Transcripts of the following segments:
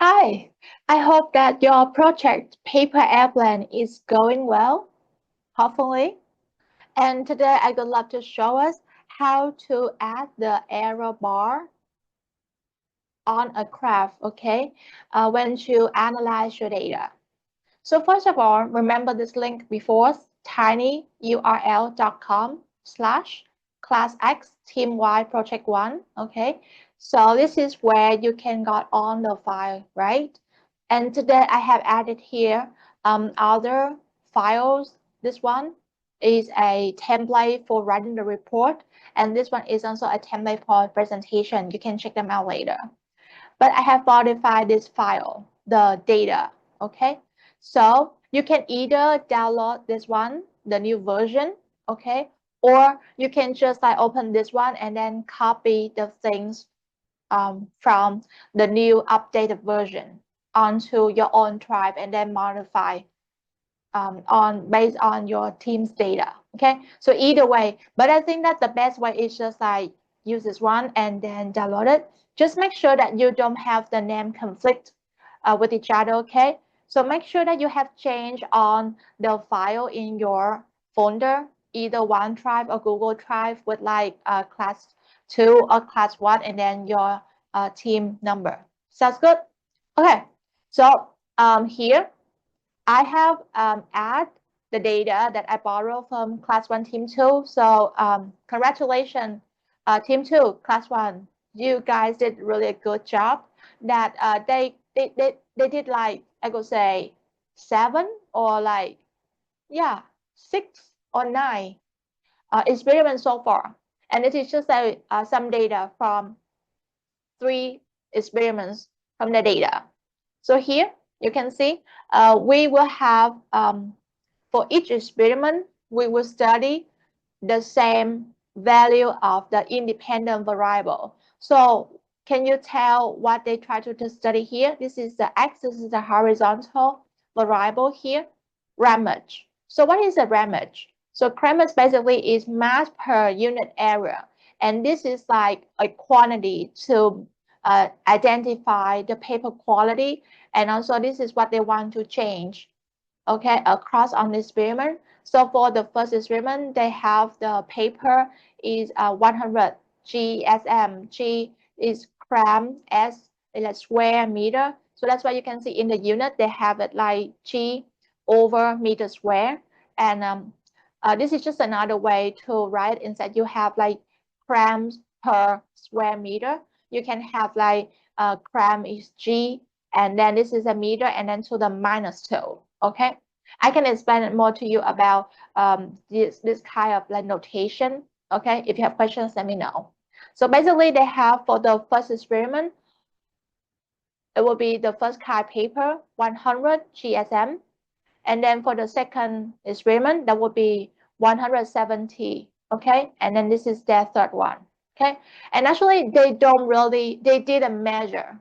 Hi, I hope that your project Paper Airplane is going well, hopefully. And today I would love to show us how to add the error bar on a graph, okay, when you analyze your data. So first of all, remember this link before, tinyurl.com/classx team Y project 1, okay? So this is where you can get on the file, right? And today I have added here other files. This one is a template for writing the report, and this one is also a template for presentation. You can check them out later. But I have modified this file, the data, okay? So you can either download this one, the new version, okay? Or you can just like open this one and then copy the things from the new updated version onto your own drive and then modify on based on your team's data. Okay, so either way, but I think that the best way is just like use this one and then download it. Just make sure that you don't have the name conflict with each other. Okay, so make sure that you have changed on the file in your folder, either OneDrive or Google Drive with like class 2 or class 1 and then your team number. Sounds good? Okay, so here I have add the data that I borrow from class 1 team 2. So congratulations, team 2, class 1. You guys did really a good job that they did like, I could say 7 or like, yeah, 6 or 9 experiments so far. And it is just some data from 3 experiments from the data. So here you can see we will have, for each experiment, we will study the same value of the independent variable. So can you tell what they try to study here? This is the x, this is the horizontal variable here, Ramage. So what is a Ramage? So Ramage basically is mass per unit area. And this is like a quantity to identify the paper quality. And also this is what they want to change, okay, across on this experiment. So for the first experiment, they have the paper is 100 GSM. G is gram, S is a square meter. So that's why you can see in the unit, they have it like G over meter square. And this is just another way to write. Instead, you have like grams per square meter. You can have like gram is G, and then this is a meter, and then to the -2. Okay, I can explain more to you about this kind of like notation. Okay, if you have questions, let me know. So basically, they have for the first experiment, it will be the first kind paper 100 GSM, and then for the second experiment, that would be 170. Okay, and then this is their third one. Okay, and actually they didn't measure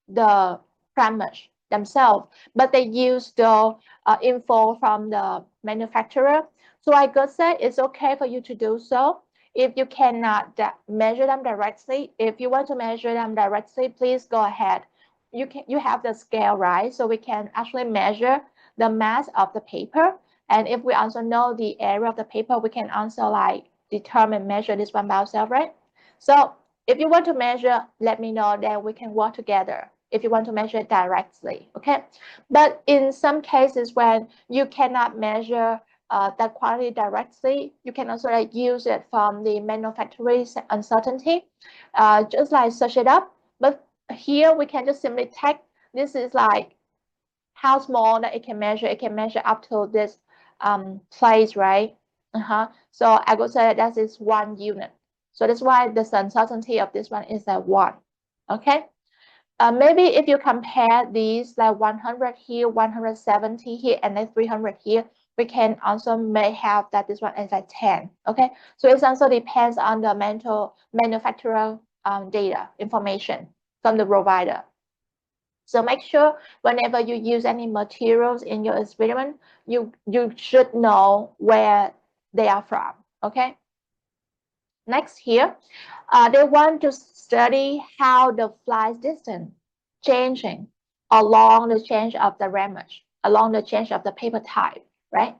the grammage themselves, but they use the info from the manufacturer. So I could say it's okay for you to do so. If you cannot measure them directly, if you want to measure them directly, please go ahead. You have the scale, right? So we can actually measure the mass of the paper. And if we also know the area of the paper, we can also like determine, measure this one by ourselves, right? So if you want to measure, let me know, then we can work together if you want to measure it directly, okay? But in some cases when you cannot measure that quantity directly, you can also like use it from the manufacturing uncertainty, just like search it up. But here we can just simply take, this is like how small that it can measure. It can measure up to this place, right? So I would say that is 1 unit. So that's why the uncertainty of this one is at 1. Okay. Maybe if you compare these like 100 here, 170 here, and then 300 here, we can also may have that this one is like 10. Okay. So it also depends on the manufacturer data information from the provider. So make sure whenever you use any materials in your experiment, you should know where they are from, okay? Next here, they want to study how the flight distance changing along the change of the ramage, along the change of the paper type, right?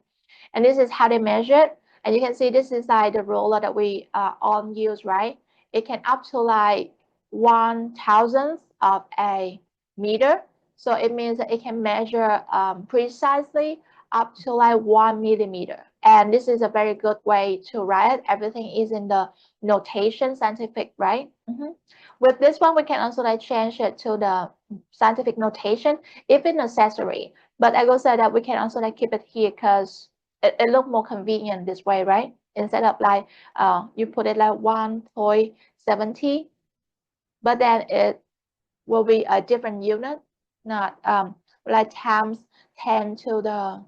And this is how they measure it. And you can see this is like the ruler that we on use, right? It can up to like 1,000th of a meter. So it means that it can measure precisely up to like 1 millimeter. And this is a very good way to write. Everything is in the notation scientific, right? With this one, we can also like change it to the scientific notation if it's necessary. But I will say that we can also like keep it here because it look more convenient this way, right? Instead of like you put it like 1.70, but then it will be a different unit, not like times 10 to the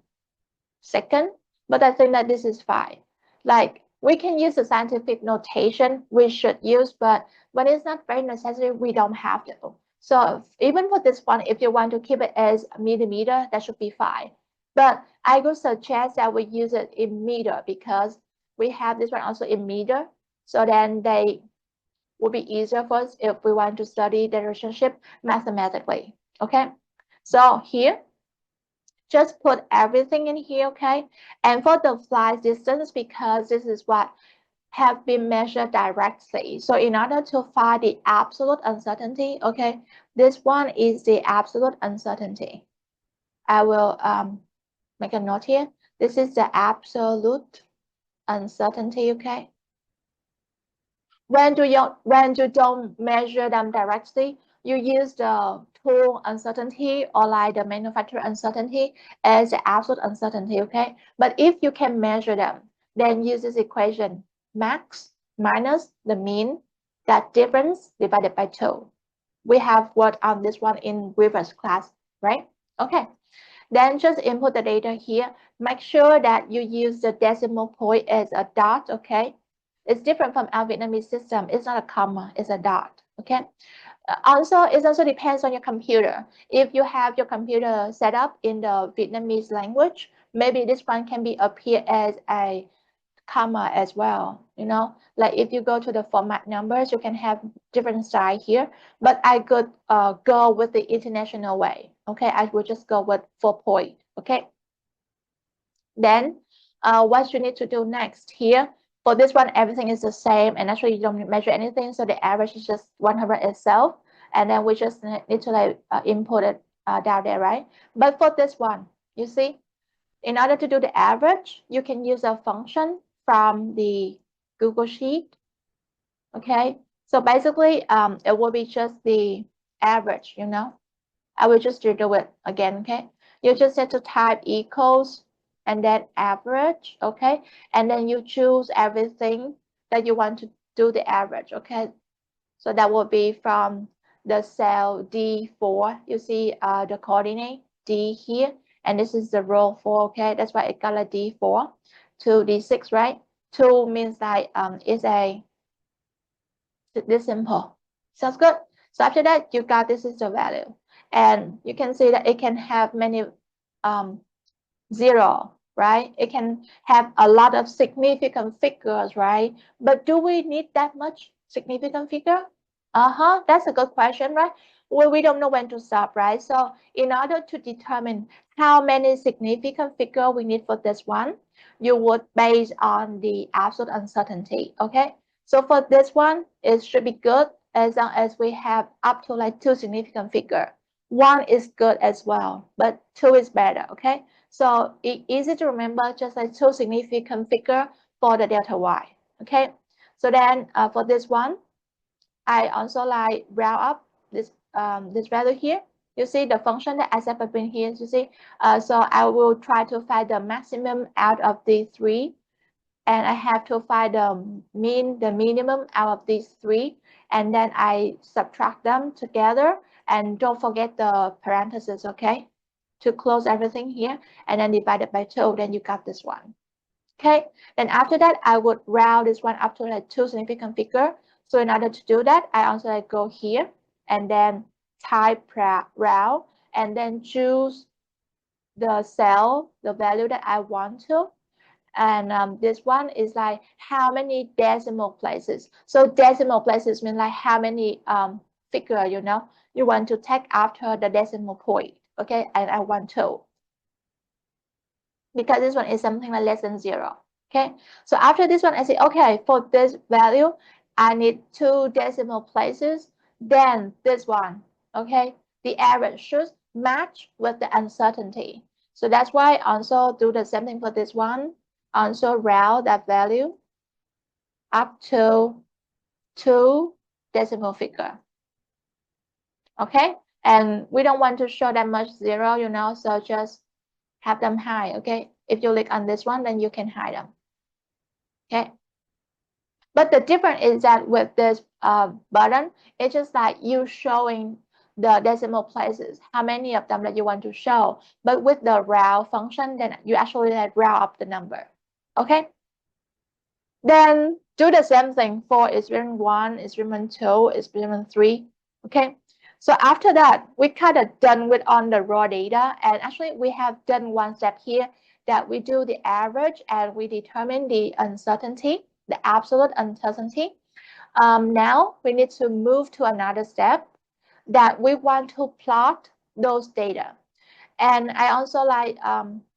second. But I think that this is fine. Like we can use the scientific notation we should use, but when it's not very necessary, we don't have to. So even for this one, if you want to keep it as a millimeter, that should be fine. But I would suggest that we use it in meter because we have this one also in meter. So then they will be easier for us if we want to study the relationship mathematically. Okay. So here, just put everything in here, okay? And for the flight distance, because this is what have been measured directly. So in order to find the absolute uncertainty, okay, this one is the absolute uncertainty. I will make a note here. This is the absolute uncertainty, okay? When you don't measure them directly, you use the tool uncertainty or like the manufacturer uncertainty as the absolute uncertainty, okay? But if you can measure them, then use this equation, max minus the mean, that difference divided by 2. We have worked on this one in previous class, right? Okay, then just input the data here. Make sure that you use the decimal point as a dot, okay? It's different from our Vietnamese system. It's not a comma, it's a dot, okay? Also, it also depends on your computer. If you have your computer set up in the Vietnamese language, maybe this one can be appear as a comma as well. You know, like if you go to the format numbers, you can have different style here. But I could go with the international way. Okay, I will just go with 4 point. Okay. Then what you need to do next here, for this one, everything is the same, and actually you don't measure anything, so the average is just 100 itself, and then we just need to like input it down there, right? But for this one, you see, in order to do the average, you can use a function from the Google Sheet, okay? So basically, it will be just the average, you know? I will just do it again, okay? You just have to type equals and then average, okay? And then you choose everything that you want to do the average, okay? So that will be from the cell D4. You see the coordinate D here, and this is the row 4, okay? That's why it got a D4 to D6, right? 2 means like it's a this simple. Sounds good. So after that, you got this is the value. And you can see that it can have many zero, right? It can have a lot of significant figures, right? But do we need that much significant figure? That's a good question, right? Well, we don't know when to stop, right? So in order to determine how many significant figure we need for this one, you would base on the absolute uncertainty, okay? So for this one, it should be good as long as we have up to like 2 significant figure. 1 is good as well, but 2 is better, okay? So it's easy to remember, just like 2 significant figure for the delta y, okay? So then for this one, I also like round up this value here. You see the function that I set between here, you see? So I will try to find the maximum out of these 3, and I have to find the minimum out of these 3, and then I subtract them together, and don't forget the parentheses, okay? To close everything here, and then divide it by 2, then you got this one. Okay, then after that, I would round this one up to like 2 significant figure. So in order to do that, I also like go here and then type round and then choose the cell, the value that I want to. And this one is like how many decimal places. So decimal places mean like how many figure, you know. you want to take after the decimal point, okay? And I want 2. Because this one is something like less than 0, okay? So after this one, I say, okay, for this value, I need 2 decimal places. Then this one, okay? The average should match with the uncertainty. So that's why I also do the same thing for this one. Also round that value up to 2 decimal figure. Okay, and we don't want to show that much 0, you know, so just have them hide. Okay, if you click on this one, then you can hide them. Okay, but the difference is that with this button, it's just like you showing the decimal places, how many of them that you want to show. But with the round function, then you actually like round up the number. Okay, then do the same thing for experiment 1, experiment 2, experiment 3. Okay, so after that, we kind of done with on the raw data, and actually we have done one step here that we do the average and we determine the uncertainty, the absolute uncertainty. Now we need to move to another step that we want to plot those data. And I also like,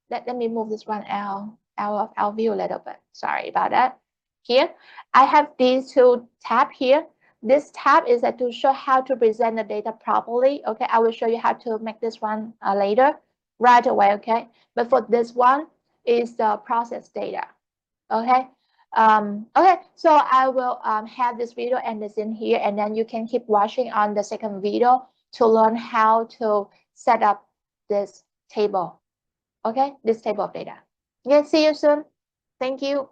let me move this one out of our view a little bit. Sorry about that. Here, I have these 2 tabs here. This tab is to show how to present the data properly. Okay, I will show you how to make this one later, right away. Okay, but for this one is the process data. Okay. Okay, so I will have this video and this in here, and then you can keep watching on the second video to learn how to set up this table. Okay, this table of data. Okay, see you soon. Thank you.